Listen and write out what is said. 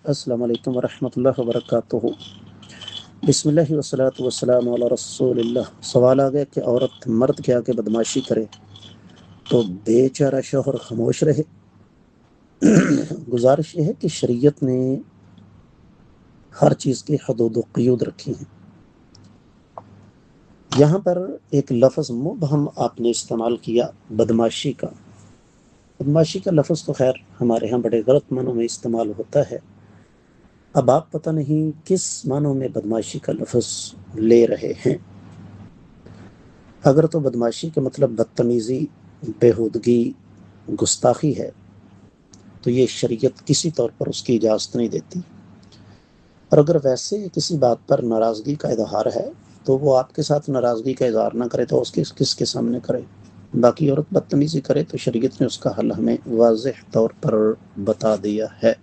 अस्सलाम वालेकुम वरहमतुल्लाहि वबरकातुहू। बिस्मिल्लाहि वस्सलातु वस्सलामु अला रसूलिल्लाह। सवाल आ गया कि औरत मर्द के आगे बदमाशी करे तो बेचारा शौहर खामोश रहे। गुजारिश ये है कि शरीयत ने हर चीज़ की हदूद व क़यूद रखी हैं। यहाँ पर एक लफ्ज़ मुबहम आपने इस्तेमाल किया, बदमाशी का। बदमाशी का लफ्ज़ तो खैर हमारे यहाँ बड़े गलत मानों में इस्तेमाल होता है। अब आप पता नहीं किस मानों में बदमाशी का लफ्ज़ ले रहे हैं। अगर तो बदमाशी का मतलब बदतमीज़ी, बेहूदगी, गुस्ताखी है तो ये शरीयत किसी तौर पर उसकी इजाज़त नहीं देती। और अगर वैसे किसी बात पर नाराज़गी का इज़हार है तो वो आपके साथ नाराज़गी का इज़हार ना करे तो उसके किसके सामने करे। बाकी औरत बदतमीज़ी करे तो शरीयत ने उसका हल हमें वाज़ेह तौर पर बता दिया है।